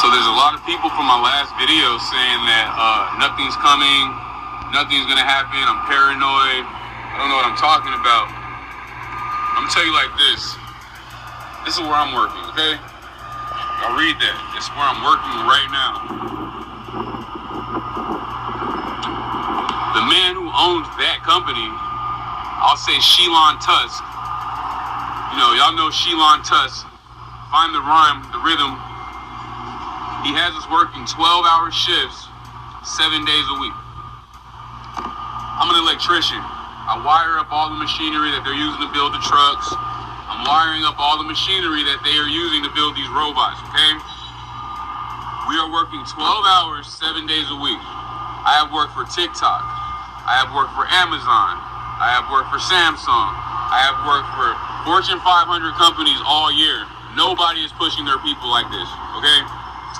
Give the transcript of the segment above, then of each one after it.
So there's a lot of people from my last video saying that nothing's coming, nothing's gonna happen, I'm paranoid, I don't know what I'm talking about. I'm gonna tell you like this. This is where I'm working, okay? I'll read that. This is where I'm working right now. The man who owns that company, I'll say Shelon Tusk. You know, y'all know Shelon Tusk. Find the rhyme, the rhythm. He has us working 12-hour shifts, 7 days a week. I'm an electrician. I wire up all the machinery that they're using to build the trucks. I'm wiring up all the machinery that they are using to build these robots, okay? We are working 12 hours, 7 days a week. I have worked for TikTok. I have worked for Amazon. I have worked for Samsung. I have worked for Fortune 500 companies all year. Nobody is pushing their people like this, okay?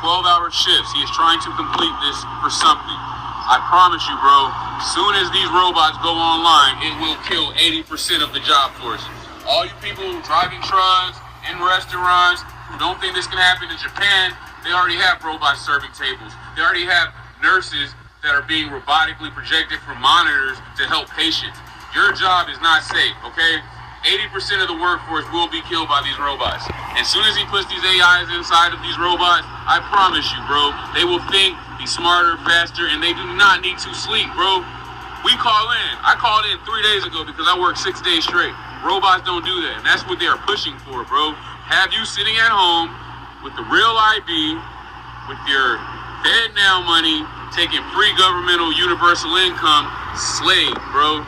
12-hour shifts. He is trying to complete this for something. I promise you, bro, soon as these robots go online, it will kill 80% of the job force. All you people driving trucks, in restaurants, who don't think this can happen in Japan, they already have robots serving tables. They already have nurses that are being robotically projected from monitors to help patients. Your job is not safe, okay? 80% of the workforce will be killed by these robots. As soon as he puts these AIs inside of these robots, I promise you, bro, they will think, be smarter, faster, and they do not need to sleep, bro. We call in. I called in 3 days ago because I worked 6 days straight. Robots don't do that, and that's what they are pushing for, bro. Have you sitting at home with the real ID, with your Fed Now money, taking free governmental universal income, slave, bro.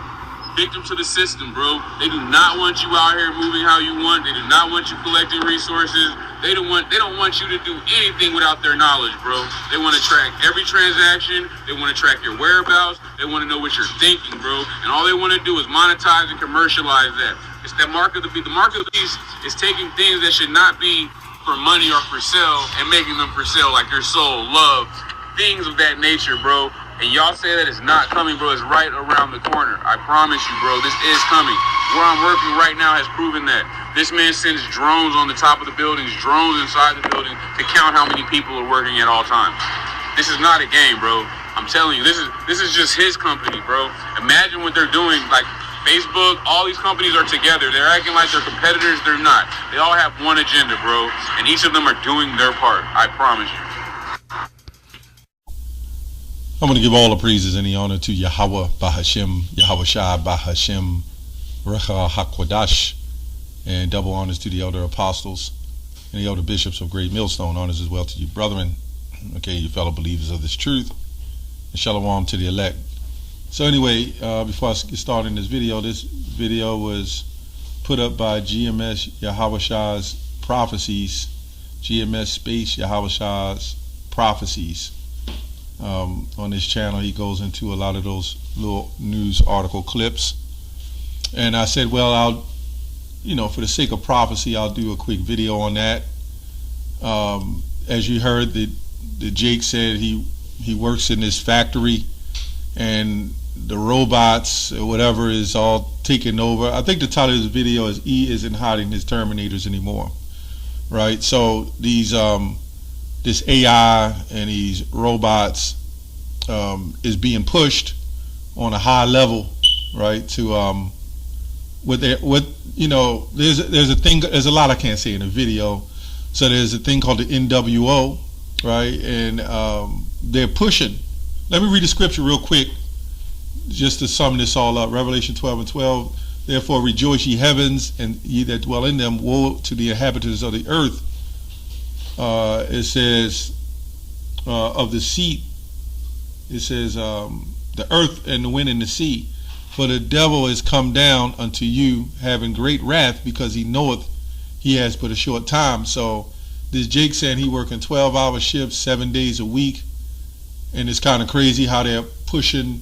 Victim to the system, bro. They do not want you out here moving how you want. They do not want you collecting resources. They don't want you to do anything without their knowledge, bro. They want to track every transaction. They want to track your whereabouts. They want to know what you're thinking, bro. And all they want to do is monetize and commercialize that. It's that mark of the beast. The mark of the beast is taking things that should not be for money or for sale and making them for sale, like your soul, love, things of that nature, bro. And y'all say that it's not coming, bro. It's right around the corner. I promise you, bro, this is coming. Where I'm working right now has proven that. This man sends drones on the top of the buildings, drones inside the building to count how many people are working at all times. This is not a game, bro. I'm telling you, this is just his company, bro. Imagine what they're doing. Like Facebook, all these companies are together. They're acting like they're competitors. They're not. They all have one agenda, bro. And each of them are doing their part. I promise you. I'm going to give all the praises and the honor to Yahweh Bahashem, Yahweh Shai Bahashem, Recha HaKwadash, and double honors to the elder apostles and the elder bishops of Great Millstone. Honors as well to you brethren, okay, you fellow believers of this truth, and shalom to the elect. So anyway, before I get started in this video was put up by GMS Yahweh Shai's Prophecies, GMS Space Yahweh Shai's Prophecies. On this channel, he goes into a lot of those little news article clips, and I said, well, I'll, for the sake of prophecy, I'll do a quick video on that. As you heard, the Jake said he works in this factory, and the robots or whatever is all taken over. I think the title of this video is "E isn't hiding his Terminators anymore," right? So these this AI and these robots is being pushed on a high level, right? To there's a thing. There's a lot I can't say in the video. So there's a thing called the NWO, right? And they're pushing. Let me read the scripture real quick, just to sum this all up. Revelation 12:12. Therefore rejoice, ye heavens, and ye that dwell in them. Woe to the inhabitants of the earth. It says of the sea, it says the earth and the wind and the sea, for the devil is come down unto you, having great wrath, because he knoweth he has but a short time. So this Jake saying he working 12-hour shifts 7 days a week, and it's kind of crazy how they're pushing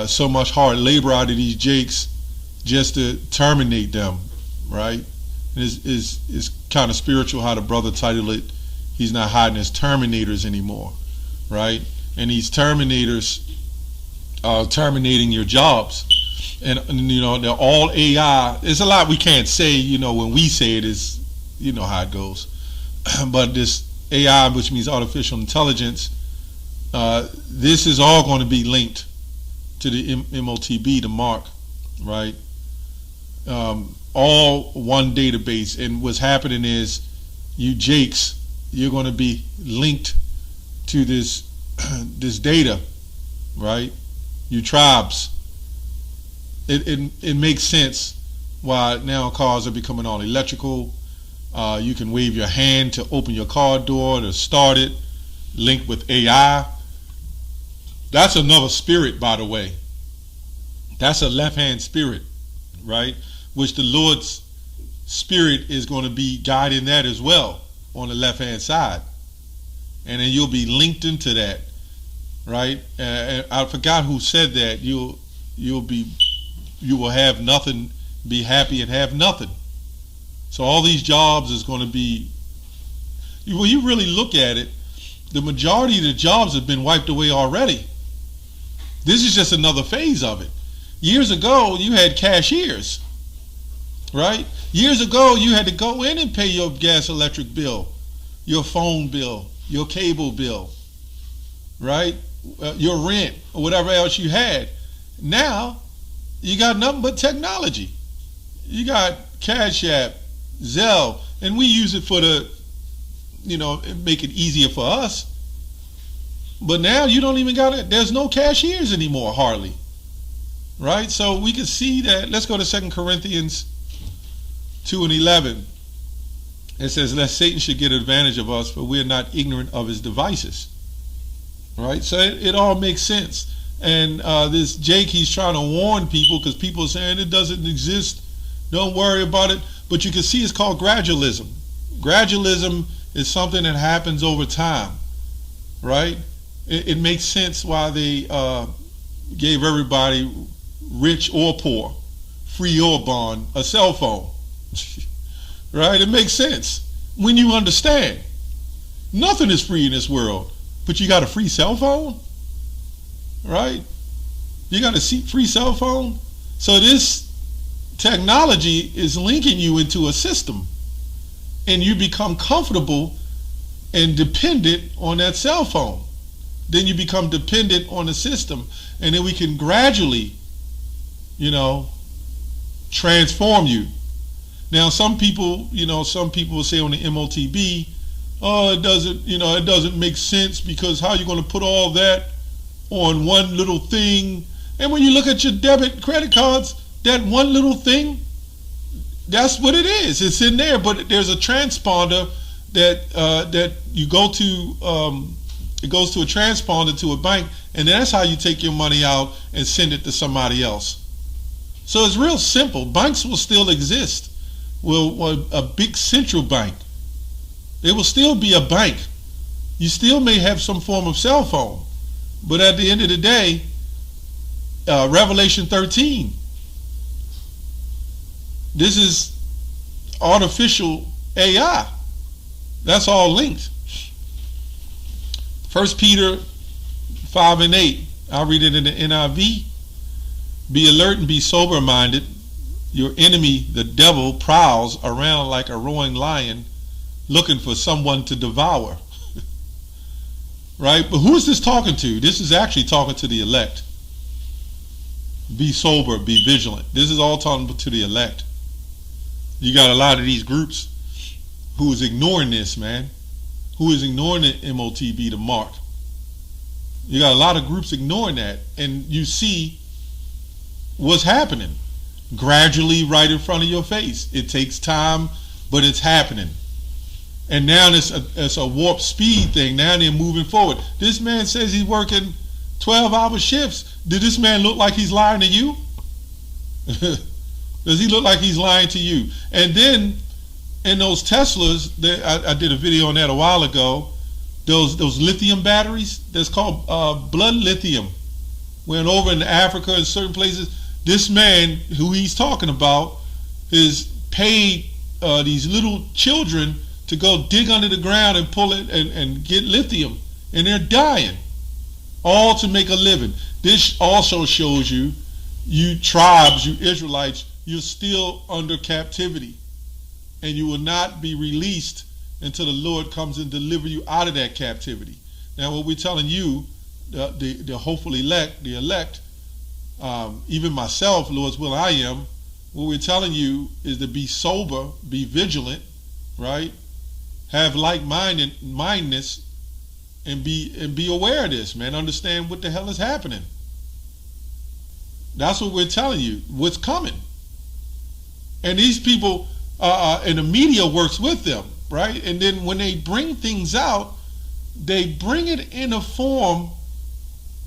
so much hard labor out of these Jakes just to terminate them, right? It's kind of spiritual how the brother titled it, he's not hiding his Terminators anymore, right? And these Terminators are terminating your jobs. And they're all AI. There's a lot we can't say, when we say it is, how it goes. But this AI, which means artificial intelligence, this is all going to be linked to the MOTB, the mark, right? All one database. And what's happening is you Jakes, you're going to be linked to this this data, right? You tribes. It makes sense why now cars are becoming all electrical. You can wave your hand to open your car door to start it, linked with AI. That's another spirit, by the way. That's a left-hand spirit, right? Which the Lord's spirit is going to be guiding that as well on the left-hand side. And then you'll be linked into that, right? I forgot who said that. You will have nothing, be happy and have nothing. So all these jobs is going to be, when you really look at it, the majority of the jobs have been wiped away already. This is just another phase of it. Years ago, you had cashiers, right? Years ago, you had to go in and pay your gas, electric bill, your phone bill, your cable bill, right? Your rent or whatever else you had. Now, you got nothing but technology. You got Cash App, Zelle, and we use it for the, make it easier for us. But now you don't even got it. There's no cashiers anymore, hardly. Right? So we can see that. Let's go to 2 Corinthians 2:11. It says, lest Satan should get advantage of us, for we are not ignorant of his devices. Right? So it all makes sense. And this Jake, he's trying to warn people because people are saying it doesn't exist. Don't worry about it. But you can see it's called gradualism. Gradualism is something that happens over time. Right? It makes sense why they gave everybody, rich or poor, free or bond, a cell phone. Right? It makes sense when you understand. Nothing is free in this world, but you got a free cell phone? Right? You got a free cell phone? So this technology is linking you into a system, and you become comfortable and dependent on that cell phone. Then you become dependent on the system, and then we can gradually, transform you. Now, some people will say on the MOTB, oh, it doesn't make sense because how are you going to put all that on one little thing? And when you look at your debit credit cards, that one little thing, that's what it is. It's in there, but there's a transponder that you go to. It goes to a transponder to a bank, and that's how you take your money out and send it to somebody else. So it's real simple. Banks will still exist. Well, a big central bank. It will still be a bank. You still may have some form of cell phone, but at the end of the day, Revelation 13. This is artificial AI. That's all linked. 1 Peter 5:8. I'll read it in the NIV. Be alert and be sober-minded. Your enemy, the devil, prowls around like a roaring lion looking for someone to devour. Right? But who is this talking to? This is actually talking to the elect. Be sober, be vigilant. This is all talking to the elect. You got a lot of these groups who is ignoring this, man. Who is ignoring the MOTB, the mark. You got a lot of groups ignoring that, and you see what's happening gradually right in front of your face. It takes time, but it's happening. And now it's a warp speed thing. Now they're moving forward. This man says he's working 12-hour shifts. Did this man look like he's lying to you? Does he look like he's lying to you? And then in those Teslas, I did a video on that a while ago. Those lithium batteries, that's called blood lithium. Went over in Africa and certain places. This man who he's talking about is paid these little children to go dig under the ground and pull it and get lithium, and they're dying, all to make a living. This also shows you tribes, you Israelites, you're still under captivity, and you will not be released until the Lord comes and deliver you out of that captivity. Now, what we're telling you, the hopeful elect, even myself, Lord's will I am, what we're telling you is to be sober, be vigilant, right? Have like-mindedness, and be aware of this, man. Understand what the hell is happening. That's what we're telling you, what's coming. And these people, and the media works with them, right? And then when they bring things out, they bring it in a form,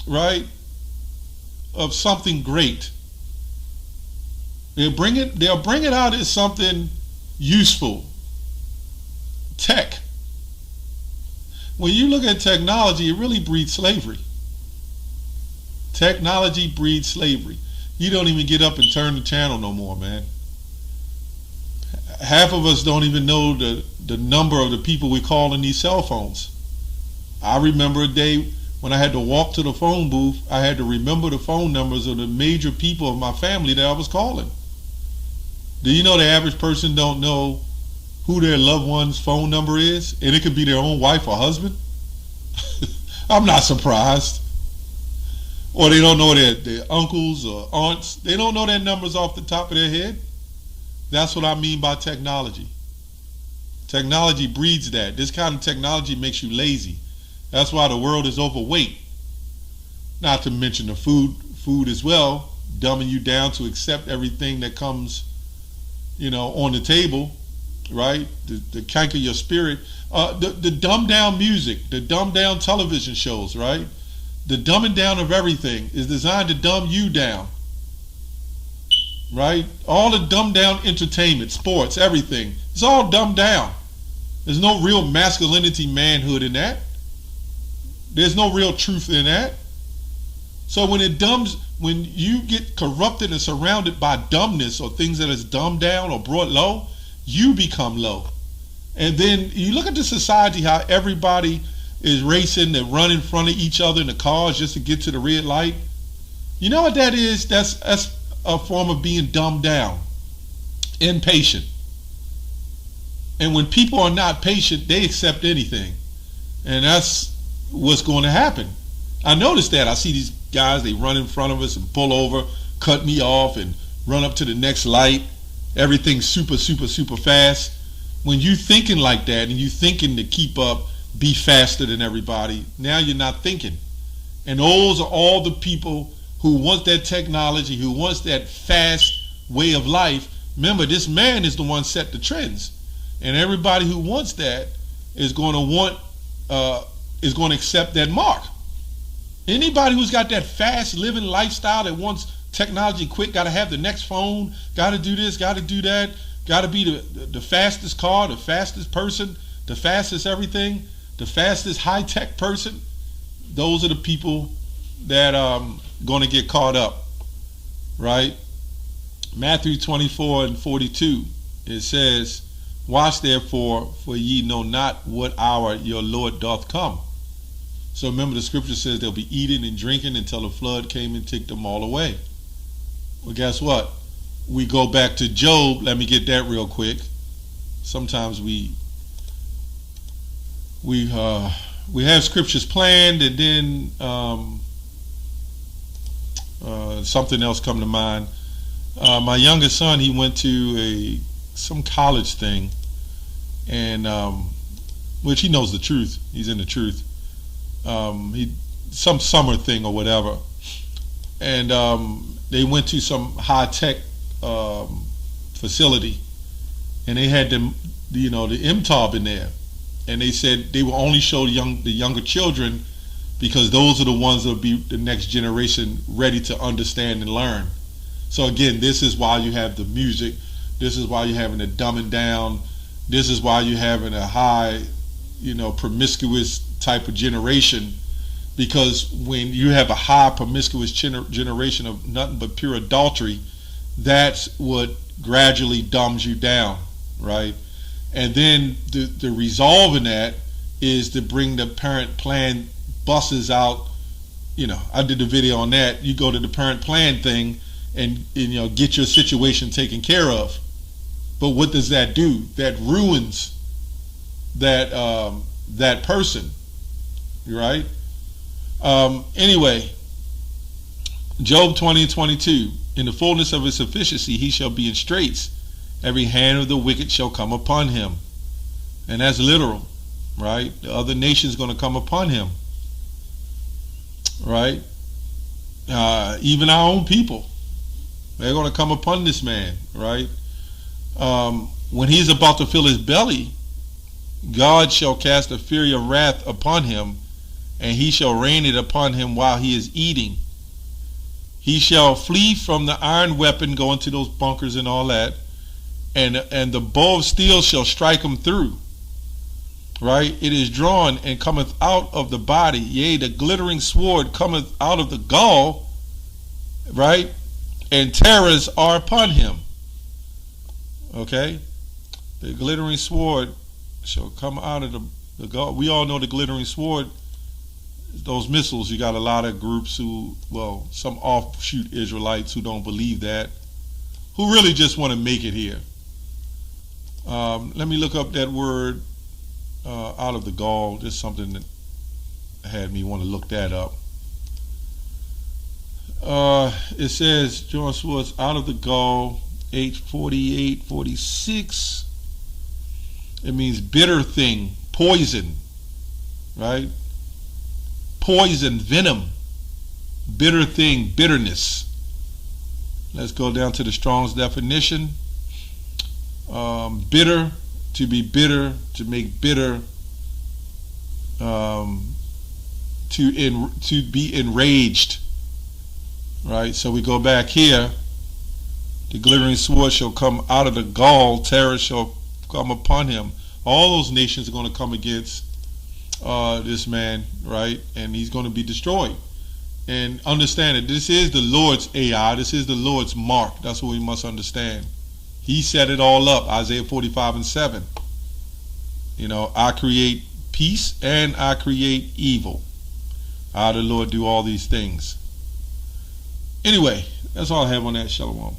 right, of something great. They'll bring it out as something useful. Tech. When you look at technology, it really breeds slavery. Technology breeds slavery. You don't even get up and turn the channel no more, man. Half of us don't even know the number of the people we call in these cell phones. I remember a day when I had to walk to the phone booth. I had to remember the phone numbers of the major people of my family that I was calling. Do you know the average person don't know who their loved one's phone number is? And it could be their own wife or husband. I'm not surprised. Or they don't know their uncles or aunts. They don't know their numbers off the top of their head. That's what I mean by technology. Technology breeds that. This kind of technology makes you lazy. That's why the world is overweight. Not to mention the food as well, dumbing you down to accept everything that comes, on the table, right? To canker your spirit. The dumbed down music, the dumbed down television shows, right? The dumbing down of everything is designed to dumb you down, right? All the dumbed down entertainment, sports, everything, it's all dumbed down. There's no real masculinity, manhood in that. There's no real truth in that. So when you get corrupted and surrounded by dumbness or things that is dumbed down or brought low, you become low. And then you look at the society, how everybody is racing to run in front of each other in the cars just to get to the red light. You know what that is? That's a form of being dumbed down, impatient. And when people are not patient, they accept anything. And that's what's going to happen. I noticed that. I see these guys, they run in front of us and pull over, cut me off, and run up to the next light. Everything's super, super, super fast. When you thinking like that and you thinking to keep up, be faster than everybody, now you're not thinking. And those are all the people who want that technology, who wants that fast way of life. Remember, this man is the one set the trends. And everybody who wants that is going to accept that mark. Anybody who's got that fast living lifestyle that wants technology quick, got to have the next phone, got to do this, got to do that, got to be the fastest car, the fastest person, the fastest everything, the fastest high-tech person, those are the people that going to get caught up, right? Matthew 24:42, it says, "Watch therefore, for ye know not what hour your Lord doth come." So remember, the scripture says they'll be eating and drinking until the flood came and took them all away. Well, guess what? We go back to Job. Let me get that real quick. Sometimes we have scriptures planned, and then something else come to mind. My youngest son, he went to some college thing, and which he knows the truth. He's in the truth. Some summer thing or whatever, and they went to some high-tech facility, and they had the MTOB in there, and they said they will only show the younger children because those are the ones that will be the next generation ready to understand and learn. So again, this is why you have the music. This is why you're having a dumbing down. This is why you're having a high, promiscuous type of generation, because when you have a high promiscuous generation of nothing but pure adultery, that's what gradually dumbs you down, right? And then the resolve in that is to bring the parent plan buses out. I did the video on that. You go to the parent plan thing and get your situation taken care of. But what does that do? That ruins that person. Right? Anyway, Job 20:22. In the fullness of his sufficiency, he shall be in straits. Every hand of the wicked shall come upon him. And that's literal, right? The other nation's going to come upon him, right? Even our own people, they're going to come upon this man, right? When he's about to fill his belly, God shall cast a fury of wrath upon him, and he shall rain it upon him while he is eating. He shall flee from the iron weapon, go into those bunkers and all that, and the bow of steel shall strike him through. Right? It is drawn and cometh out of the body. Yea, the glittering sword cometh out of the gall. Right? And terrors are upon him. Okay? The glittering sword shall come out of the gall. We all know the glittering sword. Those missiles, you got a lot of groups who, well, some offshoot Israelites who don't believe that, who really just want to make it here. Let me look up that word, out of the gall. Just something that had me want to look that up. It says, John Swartz, out of the gall, 8:48-46. It means bitter thing, poison, right? Poison, venom, bitter thing, bitterness. Let's go down to the Strong's definition. Bitter, to be bitter, to make bitter, to be enraged. Right? So we go back here. The glittering sword shall come out of the gall, terror shall come upon him. All those nations are going to come against this man, right? And he's going to be destroyed. And understand that this is the Lord's AI. This is the Lord's mark. That's what we must understand. He set it all up. Isaiah 45:7. You know, I create peace and I create evil. I, the Lord, do all these things. Anyway, that's all I have on that. Shalom.